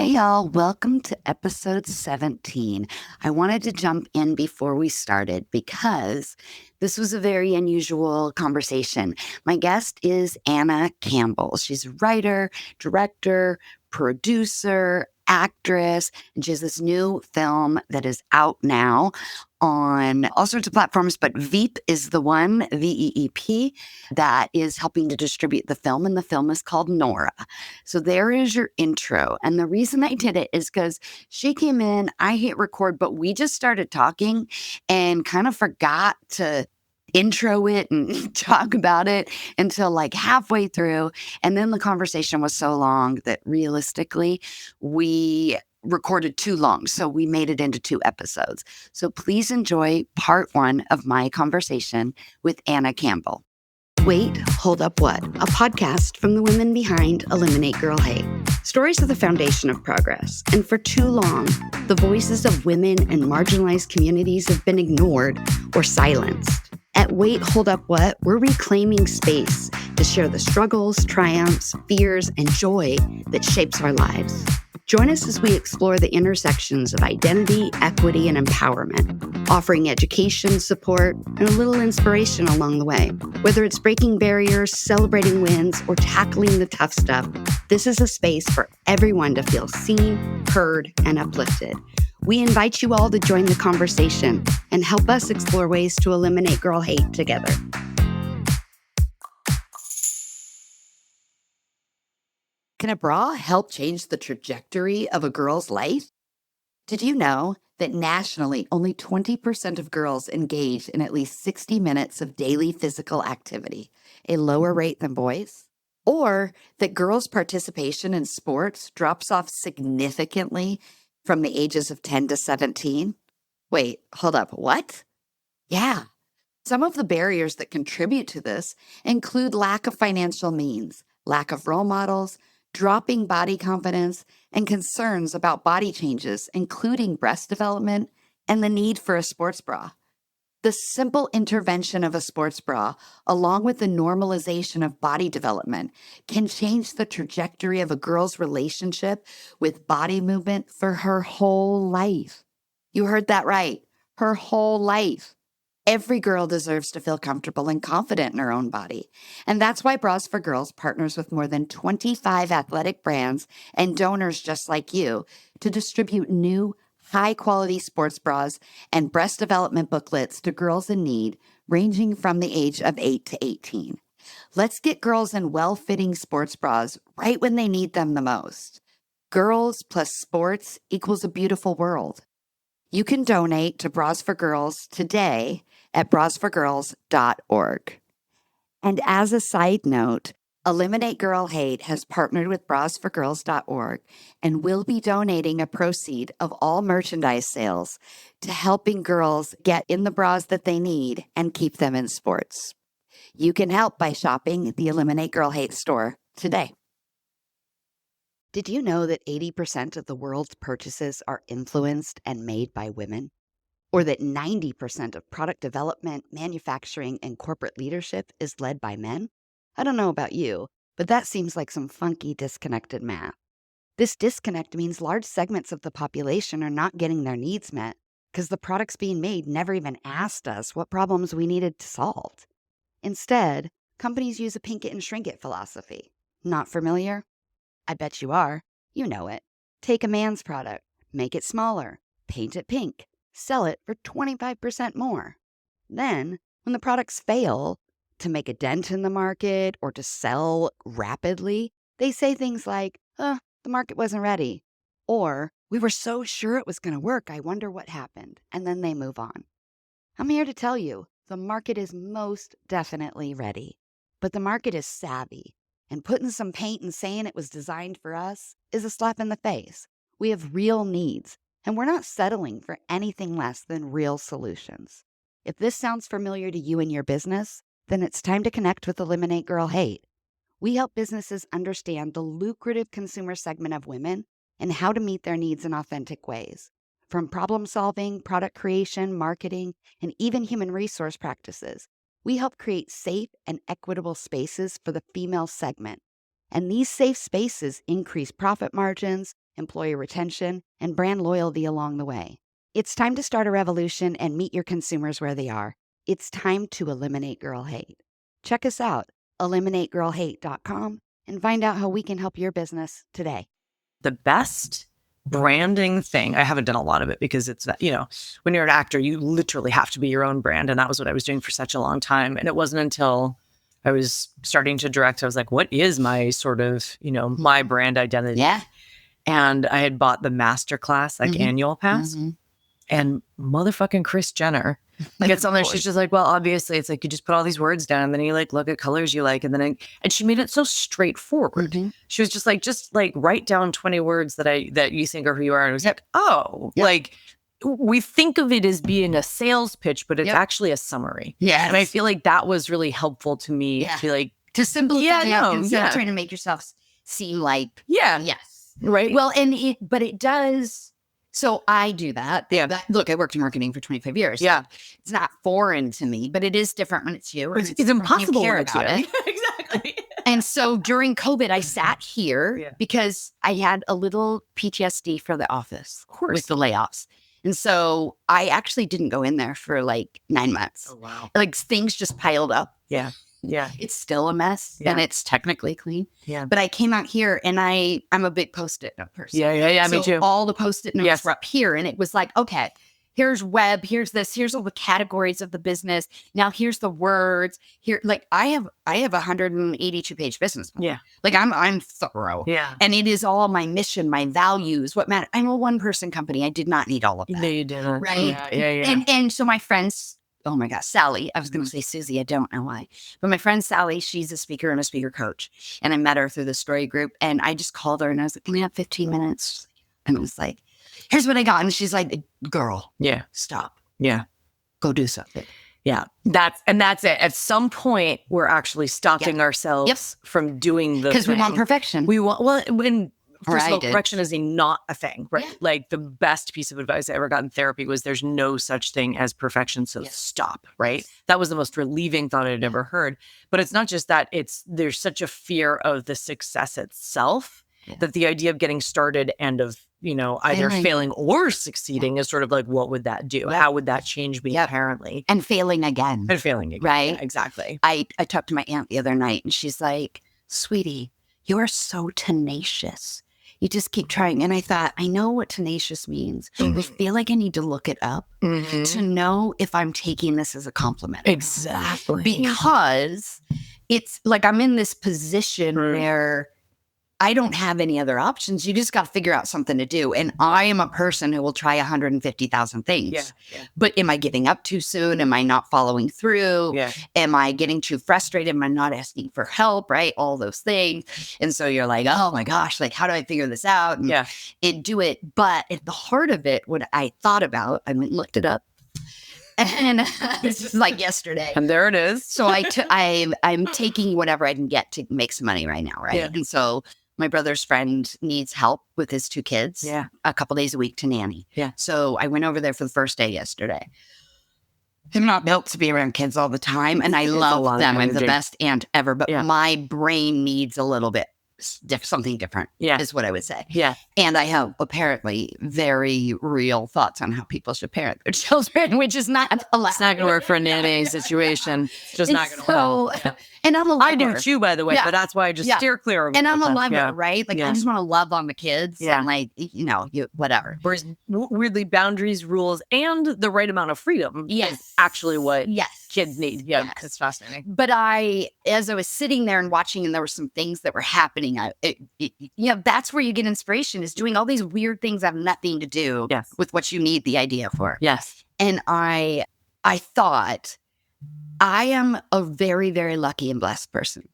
Hey, y'all. Welcome to episode 17. I wanted to jump in before we started because this was a very unusual conversation. My guest is Anna Campbell. She's a writer, director, producer, actress, and she has this new film that is out now on all sorts of platforms, but Veep is the one, VEEP, that is helping to distribute the film, and the film is called Nora. So there is your intro. And the reason I did it is because she came in, I hit record, but we just started talking and kind of forgot to intro it and talk about it until like halfway through. And then the conversation was so long that realistically, we recorded too long. So we made it into 2 episodes. So please enjoy part 1 of my conversation with Anna Campbell. Wait, Hold Up What? A podcast from the women behind Eliminate Girl Hate. Stories are the foundation of progress, and for too long, the voices of women and marginalized communities have been ignored or silenced. At Wait, Hold Up What? We're reclaiming space to share the struggles, triumphs, fears, and joy that shapes our lives. Join us as we explore the intersections of identity, equity, and empowerment, offering education, support, and a little inspiration along the way. Whether it's breaking barriers, celebrating wins, or tackling the tough stuff, this is a space for everyone to feel seen, heard, and uplifted. We invite you all to join the conversation and help us explore ways to eliminate girl hate together. Can a bra help change the trajectory of a girl's life? Did you know that nationally only 20% of girls engage in at least 60 minutes of daily physical activity, a lower rate than boys? Or that girls' participation in sports drops off significantly from the ages of 10 to 17? Wait, hold up, what? Yeah. Some of the barriers that contribute to this include lack of financial means, lack of role models, dropping body confidence, and concerns about body changes, including breast development and the need for a sports bra. The simple intervention of a sports bra, along with the normalization of body development, can change the trajectory of a girl's relationship with body movement for her whole life. You heard that right, her whole life. Every girl deserves to feel comfortable and confident in her own body. And that's why Bras for Girls partners with more than 25 athletic brands and donors just like you to distribute new, high-quality sports bras and breast development booklets to girls in need, ranging from the age of 8 to 18. Let's get girls in well-fitting sports bras right when they need them the most. Girls plus sports equals a beautiful world. You can donate to Bras for Girls today at brasforgirls.org. And as a side note, Eliminate Girl Hate has partnered with brasforgirls.org and will be donating a proceed of all merchandise sales to helping girls get in the bras that they need and keep them in sports. You can help by shopping the Eliminate Girl Hate store today. Did you know that 80% of the world's purchases are influenced and made by women? Or that 90% of product development, manufacturing, and corporate leadership is led by men? I don't know about you, but that seems like some funky, disconnected math. This disconnect means large segments of the population are not getting their needs met because the products being made never even asked us what problems we needed to solve. Instead, companies use a pink it and shrink it philosophy. Not familiar? I bet you are. You know it. Take a man's product, make it smaller, paint it pink, sell it for 25% more. Then, when the products fail to make a dent in the market or to sell rapidly, they say things like, the market wasn't ready. Or, we were so sure it was going to work, I wonder what happened. And then they move on. I'm here to tell you, the market is most definitely ready. But the market is savvy. And putting some paint and saying it was designed for us is a slap in the face. We have real needs, and we're not settling for anything less than real solutions. If this sounds familiar to you and your business, then it's time to connect with Eliminate Girl Hate. We help businesses understand the lucrative consumer segment of women and how to meet their needs in authentic ways. From problem solving, product creation, marketing, and even human resource practices, we help create safe and equitable spaces for the female segment. And these safe spaces increase profit margins, employee retention, and brand loyalty along the way. It's time to start a revolution and meet your consumers where they are. It's time to eliminate girl hate. Check us out, eliminategirlhate.com, and find out how we can help your business today. The best branding thing, I haven't done a lot of it because it's, when you're an actor, you literally have to be your own brand. And that was what I was doing for such a long time. And it wasn't until I was starting to direct, I was like, what is my sort of, my brand identity? Yeah. And I had bought the masterclass, annual pass. And motherfucking Kris Jenner gets on there. She's just like, well, obviously it's like, you just put all these words down and then you look at colors you like. And then, and she made it so straightforward. She was just like, write down 20 words that you think are who you are. And it was like, we think of it as being a sales pitch, but it's actually a summary. Yeah. And I feel like that was really helpful to me to simplify instead of trying to make yourself seem like, right. Well, but it does. So I do that. Look, I worked in marketing for 25 years. Yeah. It's not foreign to me, but it is different when it's you. It's impossible you care when it's about it. Exactly. And so during COVID, I sat here because I had a little PTSD for the office with the layoffs. And so I actually didn't go in there for like 9 months. Oh, wow. Like things just piled up. Yeah. Yeah. It's still a mess and it's technically clean. Yeah. But I came out here and I'm a big Post-it note person. Yeah. So me too. all the Post-it notes were up here and it was like, okay, here's web, here's this, here's all the categories of the business. Now here's the words here. Like I have a 182-page business plan. Yeah. Like I'm thorough. Yeah. And it is all my mission, my values, what matter. I'm a one-person company. I did not need all of that. No, you didn't. Right. Yeah. And so my friends, oh my gosh, Sally, I was going to say Susie, I don't know why. But my friend Sally, she's a speaker and a speaker coach. And I met her through the story group. And I just called her and I was like, can we have 15 minutes? And it was like, here's what I got. And she's like, girl, stop. Yeah. Go do something. Yeah. That's it. At some point, we're actually stopping ourselves from doing the because we want perfection. We want, when first of all, correction is not a thing, right? Yeah. Like the best piece of advice I ever got in therapy was there's no such thing as perfection. So stop, right? That was the most relieving thought I'd ever heard. But it's not just that, there's such a fear of the success itself that the idea of getting started and of, either failing or succeeding is sort of like, what would that do? How would that change me apparently? And failing again. Right? Yeah, exactly. I talked to my aunt the other night and she's like, sweetie, you are so tenacious. You just keep trying. And I thought, I know what tenacious means. I feel like I need to look it up to know if I'm taking this as a compliment. Exactly. Because it's like I'm in this position where I don't have any other options. You just got to figure out something to do. And I am a person who will try 150,000 things. Yeah. But am I getting up too soon? Am I not following through? Yeah. Am I getting too frustrated? Am I not asking for help? Right? All those things. And so you're like, oh my gosh, like, how do I figure this out? And do it. But at the heart of it, what I thought about, I went and looked it up. And this is like yesterday. And there it is. So I'm taking whatever I can get to make some money right now. Right. Yeah. And so my brother's friend needs help with his 2 kids. Yeah. A couple days a week to nanny. Yeah. So I went over there for the first day yesterday. I'm not built to be around kids all the time. And I love them. I'm the best aunt ever. But my brain needs a little bit something different is what I would say. Yeah. And I have apparently very real thoughts on how people should parent their children, which is not allowed. It's not going to work for a nanny situation. It's just not going to work. And I'm a lover. I do too, by the way, but that's why I just steer clear of it. And I'm a lover, right? Like I just want to love on the kids and like, whatever. Whereas weirdly boundaries, rules, and the right amount of freedom is actually what kids need. Yeah, yes. It's fascinating. But as I was sitting there and watching and there were some things that were happening, that's where you get inspiration is doing all these weird things that have nothing to do with what you need the idea for. Yes. And I thought, I am a very, very lucky and blessed person.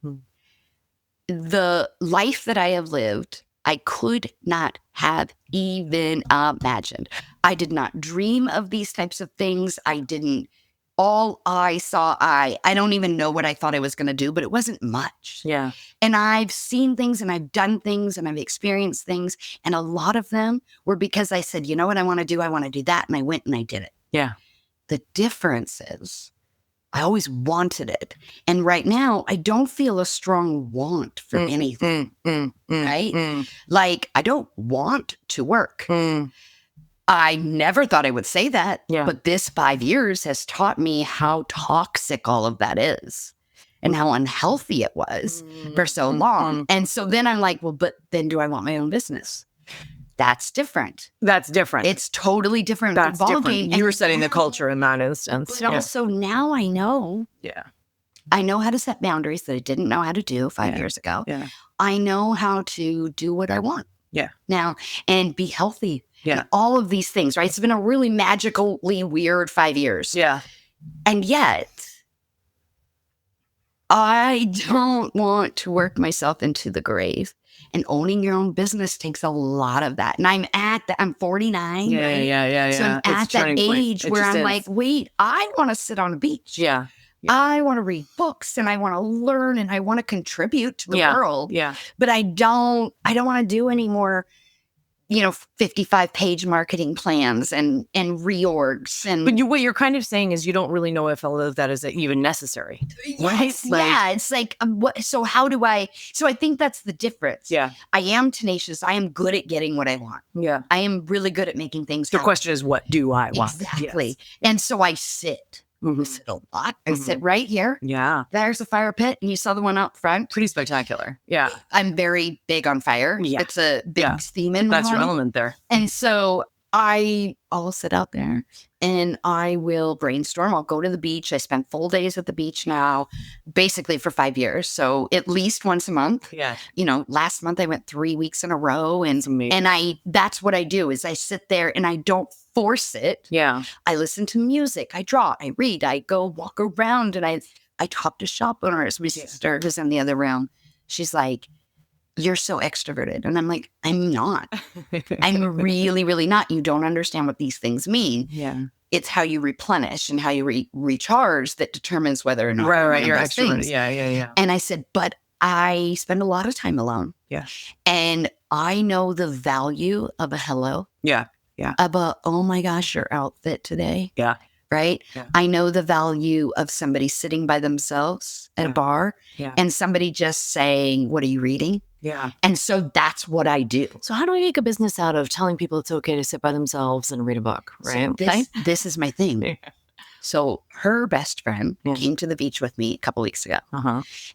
The life that I have lived, I could not have even imagined. I did not dream of these types of things. I don't even know what I thought I was going to do, but it wasn't much. Yeah. And I've seen things and I've done things and I've experienced things. And a lot of them were because I said, you know what I want to do? I want to do that. And I went and I did it. Yeah. The difference is I always wanted it. And right now, I don't feel a strong want for anything, right? Like, I don't want to work. I never thought I would say that, but this 5 years has taught me how toxic all of that is and how unhealthy it was for so long. And so then I'm like, well, but then do I want my own business? That's different. That's different. It's totally different. That's different. You were setting the culture in that instance. But also now I know. Yeah. I know how to set boundaries that I didn't know how to do 5 years ago. Yeah. I know how to do what I want. Yeah. Now and be healthy. Yeah. And all of these things, right? It's been a really magically weird 5 years. Yeah. And yet, I don't want to work myself into the grave. And owning your own business takes a lot of that. And I'm 49. Yeah, right? yeah. So I'm at that age where I'm like, wait, I want to sit on a beach. Yeah. I want to read books and I want to learn and I want to contribute to the world. Yeah. But I don't want to do any more, 55-page marketing plans and reorgs. And but what you're kind of saying is you don't really know if all of that is even necessary. Yes, right? It's like, so how do I, so I think that's the difference. Yeah. I am tenacious. I am good at getting what I want. Yeah. I am really good at making things The happen. question is, what do I want? Exactly. Yes. And so I sit. I sit a lot. I sit right here. Yeah. There's a fire pit. And you saw the one out front. Pretty spectacular. Yeah. I'm very big on fire. Yeah. It's a big theme in That's my your life. element there. And so I'll sit out there and I will brainstorm. I'll go to the beach. I spend full days at the beach now, basically for 5 years. So at least once a month. Yeah. Last month I went 3 weeks in a row. And that's what I do is I sit there and I don't force it. Yeah. I listen to music. I draw. I read. I go walk around and I talk to shop owners. My sister who's in the other room. She's like, you're so extroverted. And I'm like, I'm not. I'm really, really not. You don't understand what these things mean. Yeah. It's how you replenish and how you recharge that determines whether or not you're extroverted. Yeah. And I said, but I spend a lot of time alone. Yeah. And I know the value of a hello. Yeah. Yeah. Of a, oh my gosh, your outfit today. Yeah. Right? Yeah. I know the value of somebody sitting by themselves at a bar and somebody just saying, what are you reading? Yeah. And so that's what I do. So how do we make a business out of telling people it's okay to sit by themselves and read a book? Right. So this is my thing. Yeah. So her best friend came to the beach with me a couple weeks ago.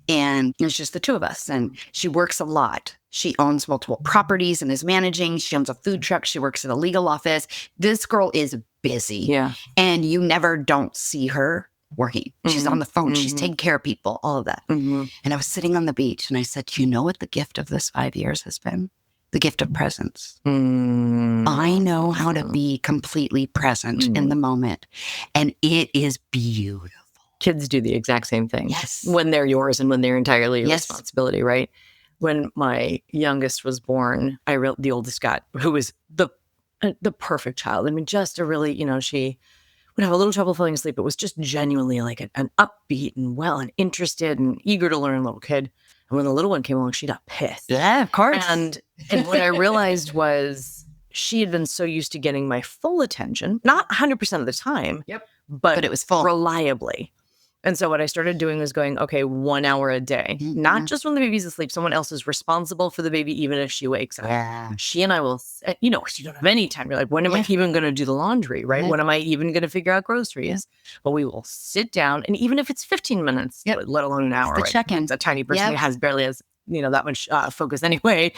And it was just the two of us. And she works a lot. She owns multiple properties and is managing. She owns a food truck. She works in a legal office. This girl is busy. Yeah. And you never don't see her working. She's on the phone. She's taking care of people, all of that. And I was sitting on the beach and I said, you know what the gift of this 5 years has been? The gift of presence. I know how to be completely present in the moment. And it is beautiful. Kids do the exact same thing. Yes. When they're yours and when they're entirely your responsibility, right? When my youngest was born, the oldest got, who was the perfect child. I mean, just a really, she would have a little trouble falling asleep. It was just genuinely like an upbeat and well and interested and eager to learn little kid. And when the little one came along, she got pissed. Yeah, of course. And what I realized was she had been so used to getting my full attention, not 100% of the time, but it was full. Reliably. And so what I started doing was going, okay, 1 hour a day, not just when the baby's asleep. Someone else is responsible for the baby, even if she wakes up. Yeah. She and I will, you don't have any time. You're like, when am I even going to do the laundry, right? When am I even going to figure out groceries? But we will sit down, and even if it's 15 minutes, let alone an hour. The check-in. It's a tiny person who barely has that much focus anyway.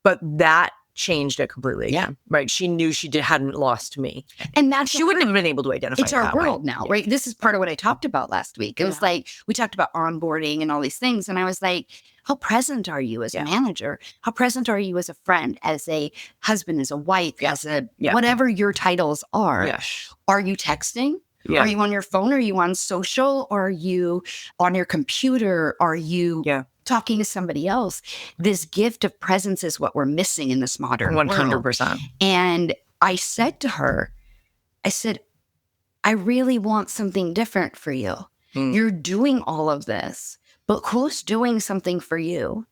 But that changed it completely. Yeah. Right. She knew she hadn't lost me. And that's she wouldn't have been able to identify. It's our world now, right? This is part of what I talked about last week. It was like, we talked about onboarding and all these things. And I was like, how present are you as a manager? How present are you as a friend, as a husband, as a wife, as a whatever your titles are? Yes. Are you texting? Yeah. Are you on your phone? Are you on social? Are you on your computer? Are you talking to somebody else? This gift of presence is what we're missing in this modern 100%. world. And I said to her, I really want something different for you. You're doing all of this, but who's doing something for you?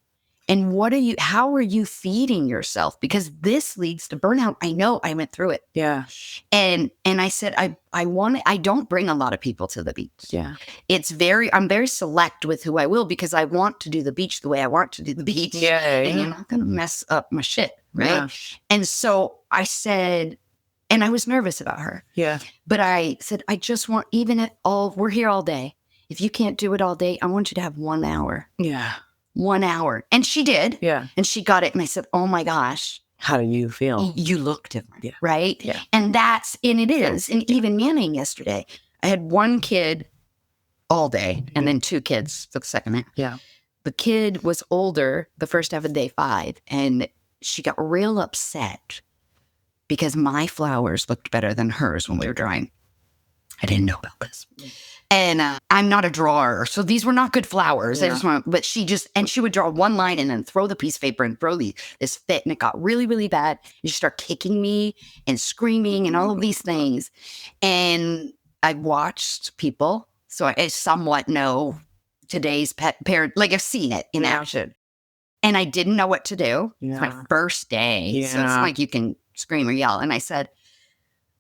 And how are you feeding yourself? Because this leads to burnout. I know, I went through it. Yeah. And I said, I don't bring a lot of people to the beach. Yeah. I'm very select with who I will, because I want to do the beach the way I want to do the beach. Yeah. And you're not going to mess up my shit. Right. Yeah. And so I said, and I was nervous about her. Yeah. But I said, I just want, we're here all day. If you can't do it all day, I want you to have 1 hour. Yeah. 1 hour. And she did. Yeah. And she got it. And I said, oh my gosh. How do you feel? You look different. Yeah. Right? Yeah. And it is. And even Manning yesterday, I had one kid all day and then 2 kids for the second half. Yeah. The kid was older the first half of day 5, and she got real upset because my flowers looked better than hers when we were drawing. I didn't know about this. And I'm not a drawer, so these were not good flowers. Yeah. But she would draw one line and then throw the piece of paper and throw this fit, and it got really, really bad. And she started kicking me and screaming and all of these things. And I watched people, so I somewhat know today's pet parent, like I've seen it in action. And I didn't know what to do. Yeah. It's my first day, so it's Yeah. not like you can scream or yell. And I said,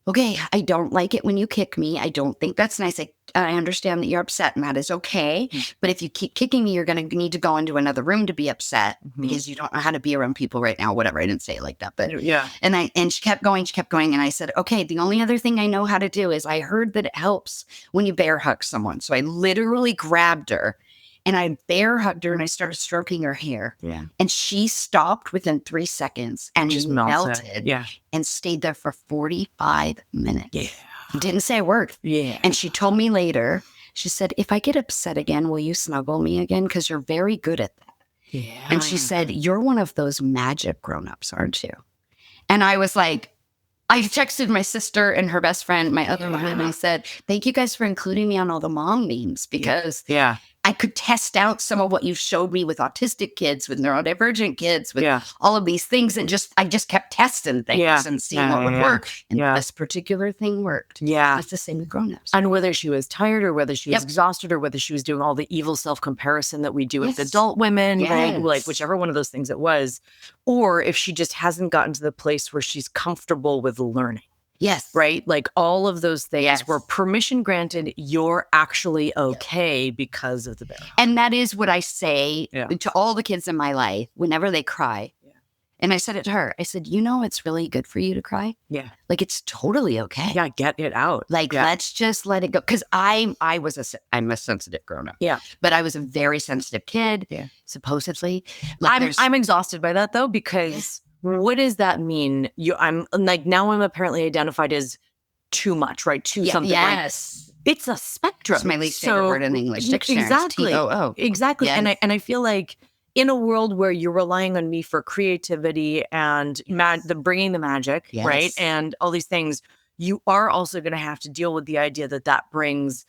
okay, I don't like it when you kick me. I don't think that's nice. I understand that you're upset, and that is okay. But if you keep kicking me, you're going to need to go into another room to be upset because you don't know how to be around people right now. Whatever. I didn't say it like that, but Yeah. And she kept going. And I said, okay, the only other thing I know how to do is I heard that it helps when you bear hug someone. So I literally grabbed her and I bear hugged her and I started stroking her hair. Yeah. And she stopped within 3 seconds and Just melted. Yeah. And stayed there for 45 minutes. Yeah. Didn't say a word. Yeah. And she told me later, she said, if I get upset again, will you snuggle me again? Because you're very good at that. Yeah. And she said, you're one of those magic grown-ups, aren't you? And I was like, I texted my sister and her best friend, my other mom, and I said, thank you guys for including me on all the mom memes, because Yeah. I could test out some of what you showed me with autistic kids, with neurodivergent kids, with all of these things. And I just kept testing things and seeing what would work. And this particular thing worked. Yeah. It's the same with grown-ups. And whether she was tired or whether she was exhausted or whether she was doing all the evil self-comparison that we do with adult women, right? Like whichever one of those things it was, or if she just hasn't gotten to the place where she's comfortable with learning. Yes. Right? Like all of those things were permission granted. You're actually okay because of the bear. And that is what I say to all the kids in my life whenever they cry. Yeah. And I said it to her. I said, it's really good for you to cry. Yeah. Like, it's totally okay. Yeah. Get it out. Like, let's just let it go. Because I'm a sensitive grown-up. Yeah. But I was a very sensitive kid. Yeah. Supposedly. Like I'm exhausted by that though, because what does that mean? I'm like, now I'm apparently identified as too much, right? Too something. Yes. Like, it's a spectrum. It's my least favorite word in English dictionary. Exactly. TOO. Exactly. Yes. And I feel like in a world where you're relying on me for creativity and bringing the magic, right? And all these things, you are also going to have to deal with the idea that brings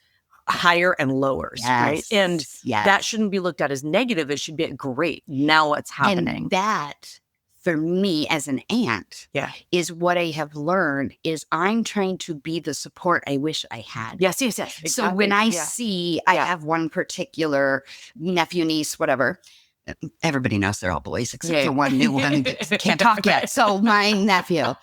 higher and lowers, right? And that shouldn't be looked at as negative. It should be great. Now what's happening? And that, for me as an aunt, is what I have learned is I'm trying to be the support I wish I had. Yes. Exactly. So when I see, I have one particular nephew, niece, whatever. Everybody knows they're all boys except for one new one that can't talk yet. So my nephew,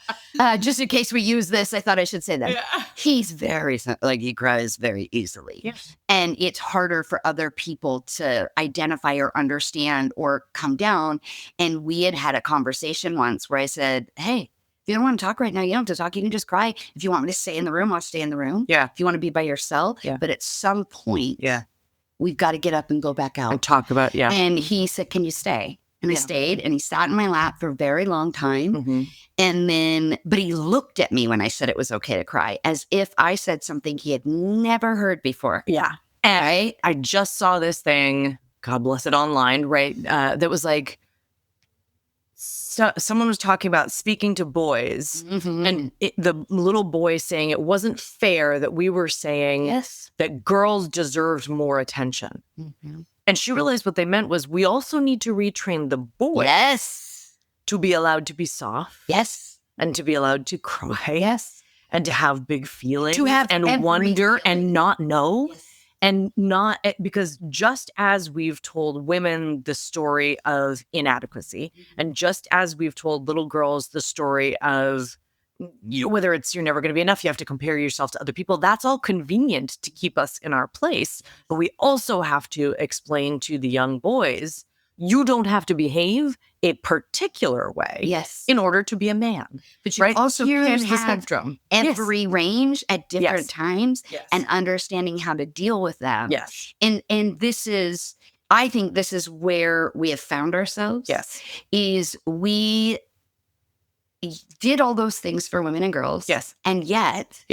just in case we use this, I thought I should say that. Yeah. He's he cries very easily. Yes. And it's harder for other people to identify or understand or come down. And we had a conversation once where I said, hey, if you don't want to talk right now, you don't have to talk. You can just cry. If you want me to stay in the room, I'll stay in the room. Yeah. If you want to be by yourself. Yeah. But at some point, we've got to get up and go back out. And talk about, And he said, can you stay? And I stayed, and he sat in my lap for a very long time. Mm-hmm. And then, but he looked at me when I said it was okay to cry, as if I said something he had never heard before. Yeah. And I just saw this thing, God bless it, online, right? That was like, someone was talking about speaking to boys, and the little boy saying it wasn't fair that we were saying that girls deserved more attention. Mm-hmm. And she realized what they meant was we also need to retrain the boys to be allowed to be soft. Yes. And to be allowed to cry. Yes. And to have big feelings. To have and wonder and not know. Yes. And not because just as we've told women the story of inadequacy, and just as we've told little girls the story of, whether it's you're never going to be enough, you have to compare yourself to other people, that's all convenient to keep us in our place. But we also have to explain to the young boys, you don't have to behave a particular way in order to be a man. But you also can have every range at different times and understanding how to deal with them. And this is, I think this is where we have found ourselves. Is we did all those things for women and girls. And yet,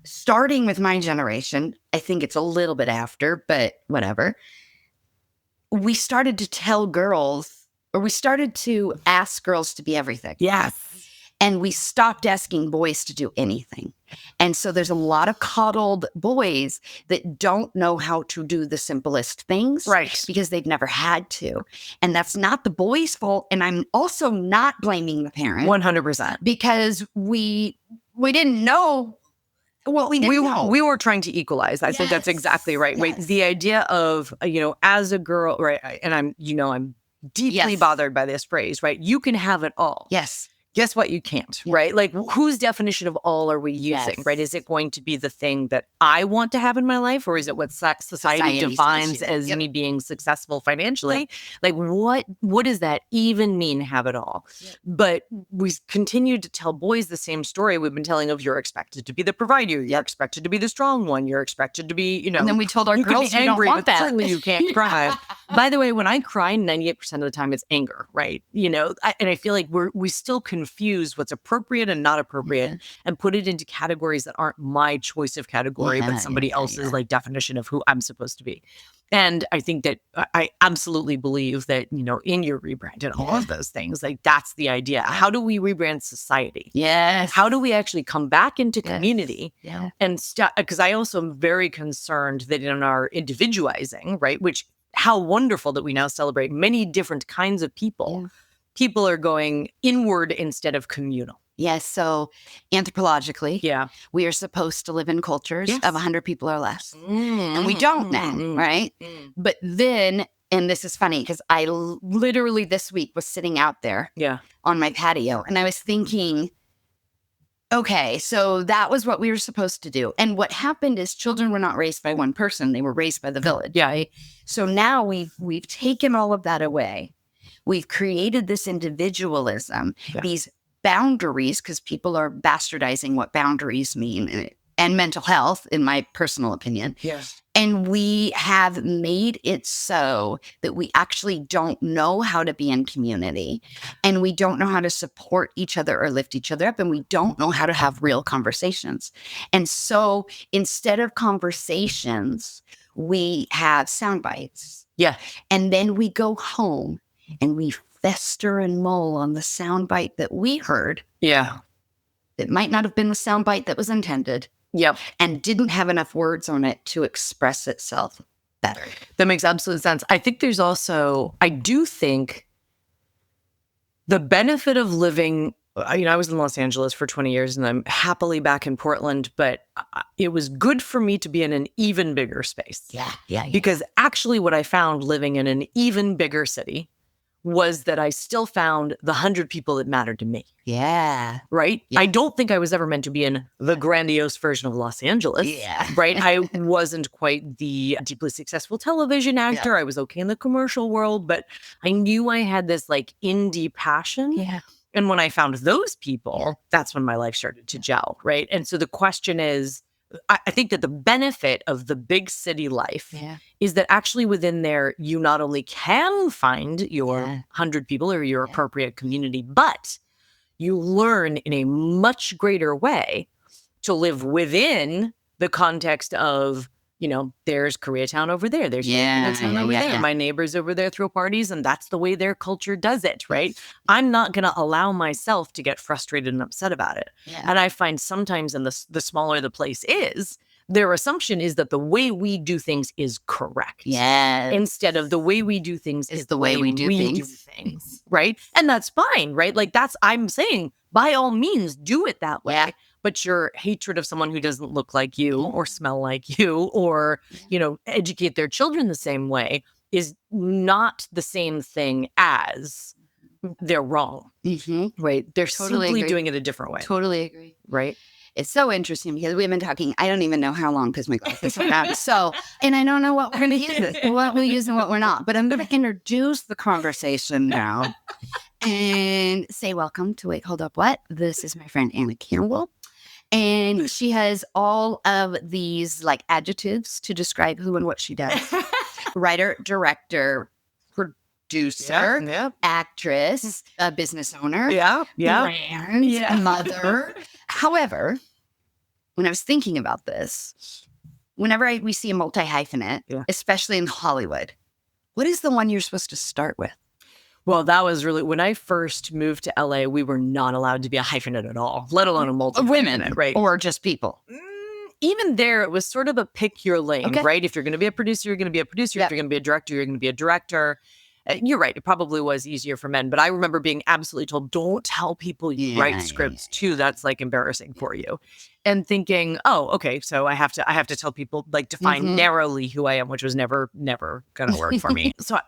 starting with my generation, I think it's a little bit after, but whatever, we started to tell girls, or we started to ask girls to be everything. And we stopped asking boys to do anything. And so there's a lot of coddled boys that don't know how to do the simplest things. Because they've never had to. And that's not the boy's fault. And I'm also not blaming the parent. 100%. Because we didn't know. Well, we were trying to equalize. I think that's exactly right. Right. The idea of, as a girl, right. And I'm deeply bothered by this phrase, right? You can have it all. Guess what? You can't, right? Like, whose definition of all are we using, right? Is it going to be the thing that I want to have in my life, or is it what society defines as me being successful financially? Like, what does that even mean, have it all? But we continue to tell boys the same story we've been telling of, you're expected to be the provider, you're expected to be the strong one, you're expected to be, And then we told our girls, you don't want that. Certainly you can't cry. By the way, when I cry, 98% of the time it's anger, right? And I feel like we still confuse what's appropriate and not appropriate and put it into categories that aren't my choice of category, but somebody else's like definition of who I'm supposed to be. And I think that I absolutely believe that, in your rebrand and all of those things, like that's the idea. How do we rebrand society? How do we actually come back into community? And because I also am very concerned that in our individualizing, right, which how wonderful that we now celebrate many different kinds of people. People are going inward instead of communal. So anthropologically, we are supposed to live in cultures of 100 people or less. And we don't now, right? But then, and this is funny, because I literally this week was sitting out there on my patio, and I was thinking, okay, so that was what we were supposed to do. And what happened is children were not raised by one person. They were raised by the village. Right? So now we've taken all of that away. We've created this individualism, these boundaries, because people are bastardizing what boundaries mean, and mental health, in my personal opinion. And we have made it so that we actually don't know how to be in community, and we don't know how to support each other or lift each other up, and we don't know how to have real conversations. And so instead of conversations, we have sound bites. And then we go home and we fester and mull on the soundbite that we heard. It might not have been the soundbite that was intended. And didn't have enough words on it to express itself better. That makes absolute sense. I think there's also, I do think the benefit of living, I was in Los Angeles for 20 years and I'm happily back in Portland, but it was good for me to be in an even bigger space. Because actually what I found living in an even bigger city was that I still found the 100 people that mattered to me. Right? I don't think I was ever meant to be in the grandiose version of Los Angeles. Right? I wasn't quite the deeply successful television actor. I was okay in the commercial world, but I knew I had this like indie passion. And when I found those people, that's when my life started to gel. Right? And so the question is, I think that the benefit of the big city life is that actually within there, you not only can find your 100 people or your appropriate community, but you learn in a much greater way to live within the context of, there's Koreatown over there. There's Koreatown over there. My neighbors over there throw parties, and that's the way their culture does it, right? I'm not going to allow myself to get frustrated and upset about it. And I find sometimes in the smaller the place is, their assumption is that the way we do things is correct. Yes. Instead of the way we do things is the way we do things. Right? And that's fine, right? Like I'm saying, by all means, do it that way. Yeah. But your hatred of someone who doesn't look like you or smell like you or, educate their children the same way is not the same thing as they're wrong. Mm-hmm. Right? They're simply doing it a different way. Totally agree. Right? It's so interesting because we've been talking, I don't even know how long because my glasses are out. So, and I don't know what we're going to use, what we use and what we're not. But I'm going to introduce the conversation now and say welcome to Wait, Hold Up, What? This is my friend Anna Campbell. And she has all of these like adjectives to describe who and what she does. Writer, director, producer, actress, a business owner, brand, mother. However, when I was thinking about this, whenever we see a multi-hyphenate, especially in Hollywood, what is the one you're supposed to start with? Well, that was really, when I first moved to LA, we were not allowed to be a hyphenate at all, let alone a multi-hyphenate, women, right? Or just people. Even there, it was sort of a pick your lane, right? If you're going to be a producer, you're going to be a producer. If you're going to be a director, you're going to be a director. You're right. It probably was easier for men, but I remember being absolutely told, don't tell people you write scripts too. That's like embarrassing for you. And thinking, oh, okay, so I have to tell people, like, define narrowly who I am, which was never going to work for me. So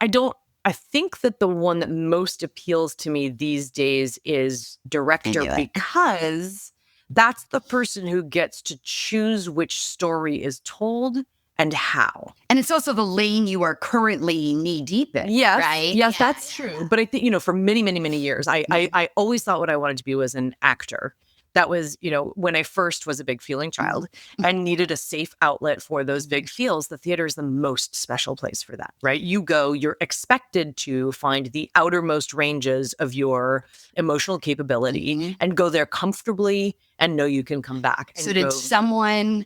I think that the one that most appeals to me these days is director, because that's the person who gets to choose which story is told and how. And it's also the lane you are currently knee deep in. Yes, right? Yes, that's true. But I think, for many, many, many years, I always thought what I wanted to be was an actor. That was, when I first was a big feeling child and needed a safe outlet for those big feels, the theater is the most special place for that, right? You're expected to find the outermost ranges of your emotional capability and go there comfortably and know you can come back. So did someone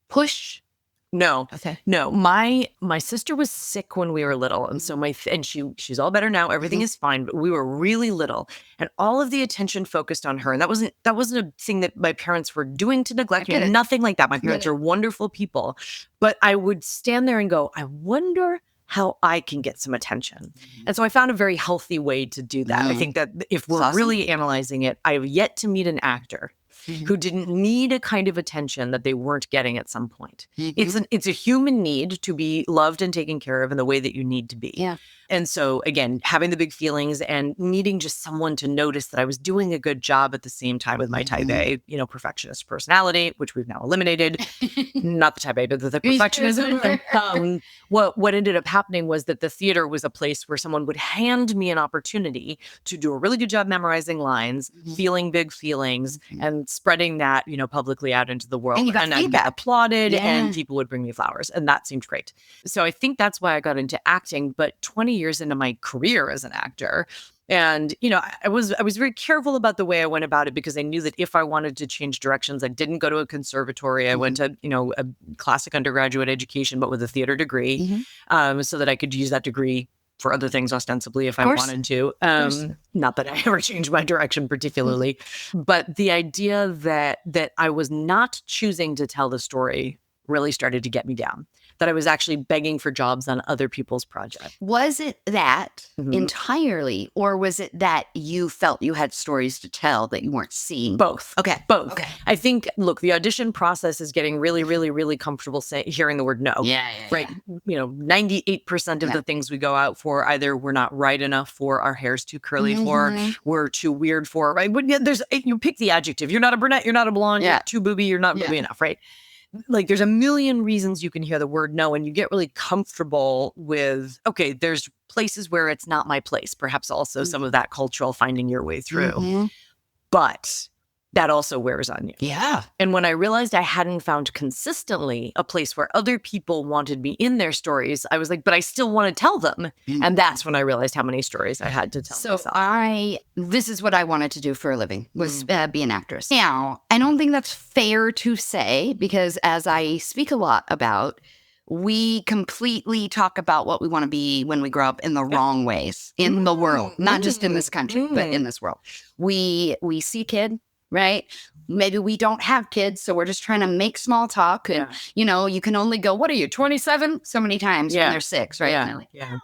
push? No. Okay. No. My sister was sick when we were little, and so she's all better now. Everything is fine, but we were really little, and all of the attention focused on her. And that wasn't a thing that my parents were doing to neglect me. Nothing like that. My parents are wonderful people, but I would stand there and go, I wonder how I can get some attention. And so I found a very healthy way to do that. I think that if we're really analyzing it, I have yet to meet an actor who didn't need a kind of attention that they weren't getting at some point. It's a human need to be loved and taken care of in the way that you need to be. Yeah. And so, again, having the big feelings and needing just someone to notice that I was doing a good job at the same time with my type A, perfectionist personality, which we've now eliminated. Not the type A, but the perfectionism. What ended up happening was that the theater was a place where someone would hand me an opportunity to do a really good job memorizing lines, feeling big feelings, and spreading that, publicly out into the world. And I'd get applauded and people would bring me flowers. And that seemed great. So I think that's why I got into acting. But 20 years into my career as an actor, and, I was very careful about the way I went about it, because I knew that if I wanted to change directions, I didn't go to a conservatory. I went to, a classic undergraduate education, but with a theater degree, so that I could use that degree for other things ostensibly if I wanted to. Not that I ever changed my direction particularly, but the idea that I was not choosing to tell the story really started to get me down, that I was actually begging for jobs on other people's projects. Was it that entirely, or was it that you felt you had stories to tell that you weren't seeing? Both. Okay. Both. Okay. I think, look, the audition process is getting really, really, really comfortable hearing the word no. Yeah. Right. 98% of the things we go out for, either we're not right enough for, our hair's too curly for, we're too weird for, right? But you pick the adjective. You're not a brunette, you're not a blonde, you're too booby, you're not booby enough, right? Like, there's a million reasons you can hear the word no, and you get really comfortable with, okay, there's places where it's not my place. Perhaps also some of that cultural finding your way through. But that also wears on you. Yeah. And when I realized I hadn't found consistently a place where other people wanted me in their stories, I was like, but I still want to tell them. And that's when I realized how many stories I had to tell myself. This is what I wanted to do for a living, was be an actress. Now, I don't think that's fair to say, because as I speak a lot about, we completely talk about what we want to be when we grow up in the wrong ways in the world, not just in this country, but in this world. We see kid, right? Maybe we don't have kids, so we're just trying to make small talk. And, you can only go, what are you, 27? So many times when they're 6, right? Yeah. And like,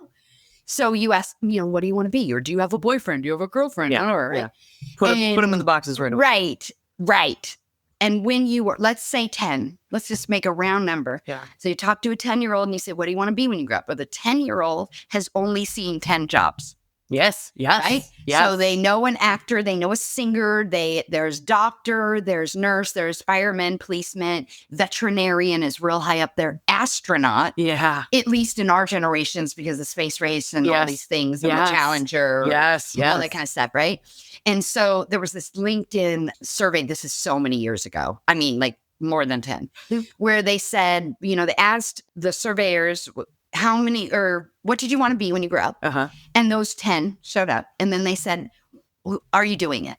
so you ask, what do you want to be? Or do you have a boyfriend? Do you have a girlfriend? Yeah. Right? Yeah. Put them in the boxes right away. Right. And when you were, let's say 10, let's just make a round number. Yeah. So you talk to a 10-year-old and you say, what do you want to be when you grow up? But the 10-year-old has only seen 10 jobs. Yes. Right? Yes. So they know an actor, they know a singer, there's doctor, there's nurse, there's fireman, policeman, veterinarian is real high up there, astronaut. Yeah. At least in our generations because of space race and all these things, and the Challenger. Yes. All that kind of stuff, right? And so there was this LinkedIn survey, this is so many years ago. I mean, like more than 10, where they said, they asked the surveyors, how many, or what did you want to be when you grew up? And those 10 showed up. And then they said, are you doing it?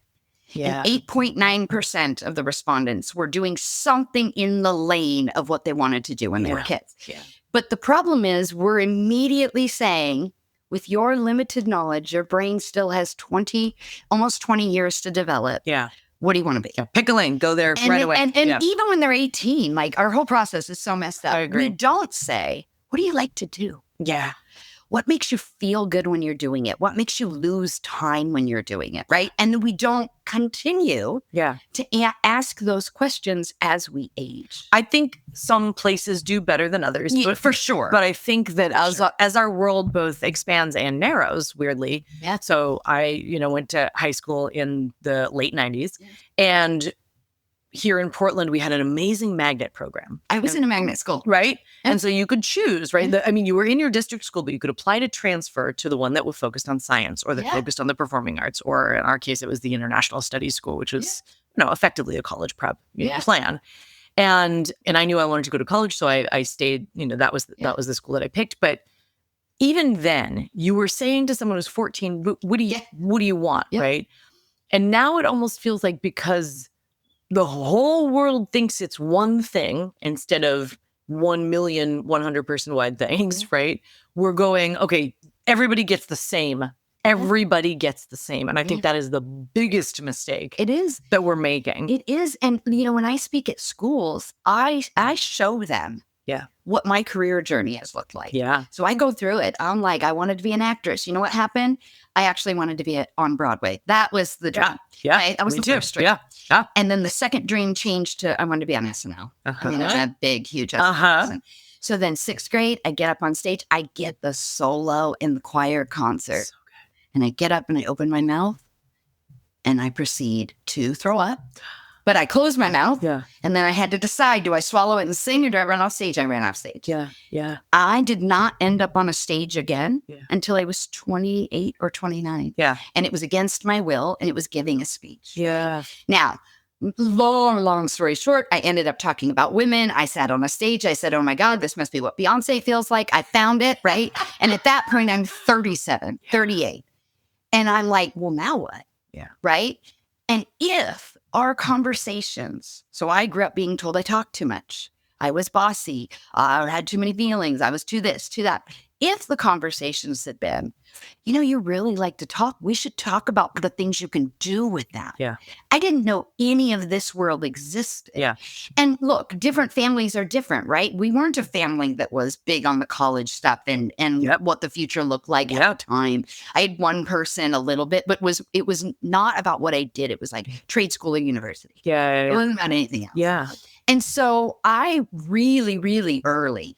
Yeah. And 8.9% of the respondents were doing something in the lane of what they wanted to do when they were kids. Yeah. But the problem is we're immediately saying, with your limited knowledge, your brain still has almost 20 years to develop. Yeah. What do you want to be? Yeah. Pick a lane. Go there right away. And even when they're 18, like our whole process is so messed up. I agree. We don't say, what do you like to do? Yeah. What makes you feel good when you're doing it? What makes you lose time when you're doing it, right? And we don't continue to ask those questions as we age. I think some places do better than others. But for sure. But I think that as our world both expands and narrows, weirdly. Yeah. So I, went to high school in the late 90s. And here in Portland, we had an amazing magnet program. I was in a magnet school. Right? And so you could choose, right? You were in your district school, but you could apply to transfer to the one that was focused on science or that focused on the performing arts. Or in our case, it was the International Studies School, which was, effectively a college prep plan. And I knew I wanted to go to college, so I stayed, that was the school that I picked. But even then, you were saying to someone who's 14, what do you want, right? And now it almost feels like because the whole world thinks it's one thing instead of 1 million 100-person wide things, right? We're going, okay, everybody gets the same. Everybody gets the same. And I think that is the biggest mistake. It is. That we're making. It is. And, when I speak at schools, I show them what my career journey has looked like. Yeah. So I go through it. I'm like, I wanted to be an actress. You know what happened? I actually wanted to be on Broadway. That was the dream. Yeah. Right? That was the first dream. Yeah. And then the second dream changed to I wanted to be on SNL. I mean, a big, huge SNL. So then 6th grade, I get up on stage. I get the solo in the choir concert. So good. And I get up and I open my mouth and I proceed to throw up. But I closed my mouth. Yeah. And then I had to decide, do I swallow it and sing or do I run off stage? I ran off stage. Yeah. Yeah. I did not end up on a stage again until I was 28 or 29. Yeah. And it was against my will and it was giving a speech. Yeah. Now, long story short, I ended up talking about women. I sat on a stage. I said, oh my God, this must be what Beyonce feels like. I found it, right? And at that point, I'm 37, 38. And I'm like, well, now what? Yeah. Right? And if our conversations, so I grew up being told I talked too much. I was bossy. I had too many feelings. I was too this, too that. If the conversations had been, you really like to talk, we should talk about the things you can do with that. Yeah. I didn't know any of this world existed. Yeah. And look, different families are different, right? We weren't a family that was big on the college stuff and what the future looked like at the time. I had one person a little bit, but it was not about what I did. It was like trade school or university. Yeah. It wasn't about anything else. Yeah. And so I really, really early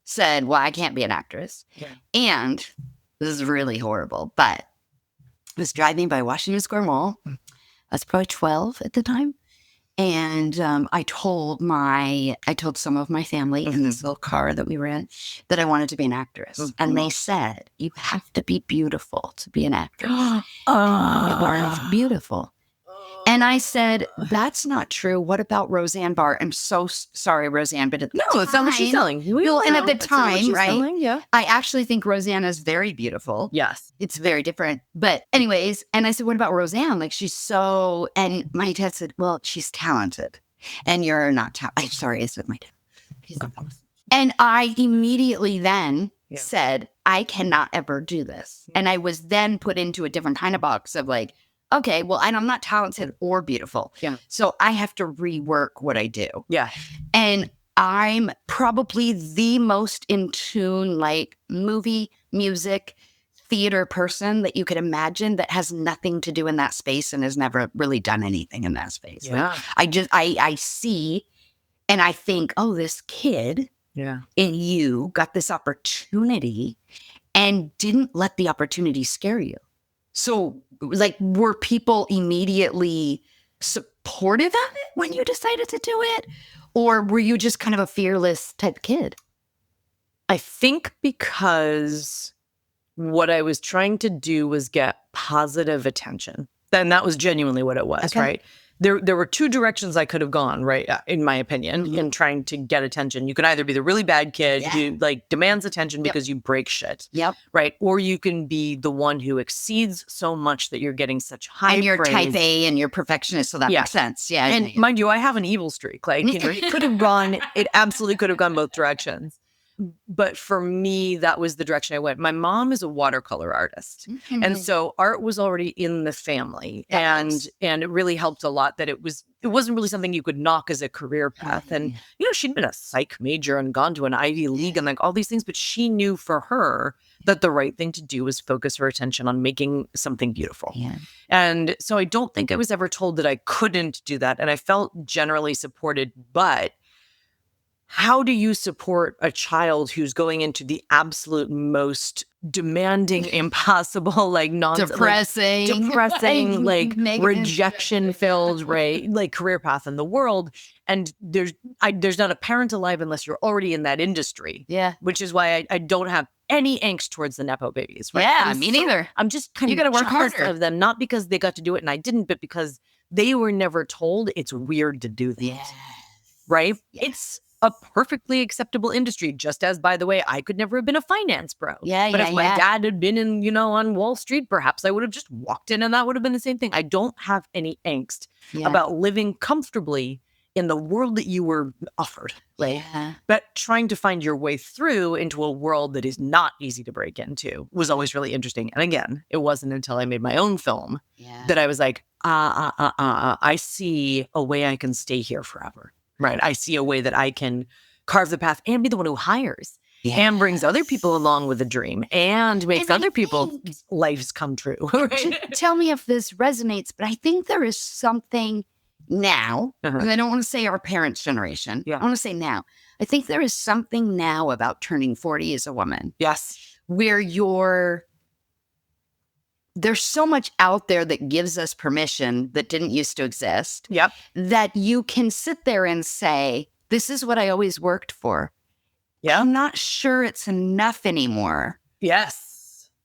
said, well, I can't be an actress. Yeah. And this is really horrible, but I was driving by Washington Square Mall. I was probably 12 at the time. And I told some of my family in this little car that we were in that I wanted to be an actress. And they said, you have to be beautiful to be an actress. You are beautiful. And I said, that's not true. What about Roseanne Barr? I'm so sorry, Roseanne, but it's not what she's selling. And at the time, right? Selling, yeah. I actually think Roseanne is very beautiful. Yes. It's very different. But anyways, and I said, what about Roseanne? Like she's so, and my dad said, well, she's talented. And you're not talented. I'm sorry, I said my dad. He's not talented. And I immediately then said, I cannot ever do this. And I was then put into a different kind of box of like, okay, well, and I'm not talented or beautiful. Yeah. So I have to rework what I do. Yeah. And I'm probably the most in tune, like movie, music, theater person that you could imagine that has nothing to do in that space and has never really done anything in that space. Yeah. Like, I see and I think, oh, this kid in you got this opportunity and didn't let the opportunity scare you. So, like, were people immediately supportive of it when you decided to do it? Or were you just kind of a fearless type kid? I think because what I was trying to do was get positive attention. And that was genuinely what it was, right? There were two directions I could have gone, right? In my opinion, in trying to get attention. You can either be the really bad kid who like demands attention because you break shit, right? Or you can be the one who exceeds so much that you're getting such high and you're praise. type A and you're perfectionist, so that makes sense. Yeah, and mind you, I have an evil streak. Like, you know, it could have gone. It absolutely could have gone both directions. But for me, that was the direction I went. My mom is a watercolor artist. And so art was already in the family. And it really helped a lot that it wasn't really something you could knock as a career path. And, you know, she'd been a psych major and gone to an Ivy League and like all these things, but she knew for her that the right thing to do was focus her attention on making something beautiful. And so I don't think I was ever told that I couldn't do that. And I felt generally supported, but how do you support a child who's going into the absolute most demanding, impossible, like depressing, like rejection-filled, right, like career path in the world? And there's not a parent alive unless you're already in that industry. Which is why I don't have any angst towards the Nepo babies. Right? Me neither. I'm just kind of jealous work harder of them, not because they got to do it and I didn't, but because they were never told it's weird to do this. Right? It's a perfectly acceptable industry, just as, by the way, I could never have been a finance bro. But if my dad had been in, you know, on Wall Street, perhaps I would have just walked in and that would have been the same thing. I don't have any angst about living comfortably in the world that you were offered. But trying to find your way through into a world that is not easy to break into was always really interesting. And again, it wasn't until I made my own film that I was like, I see a way I can stay here forever. Right. I see a way that I can carve the path and be the one who hires and brings other people along with a dream and makes other people's lives come true. Right? Tell me if this resonates, but I think there is something now, and I don't want to say our parents' generation. I want to say now. I think there is something now about turning 40 as a woman. Where there's so much out there that gives us permission that didn't used to exist. That you can sit there and say, this is what I always worked for. I'm not sure it's enough anymore.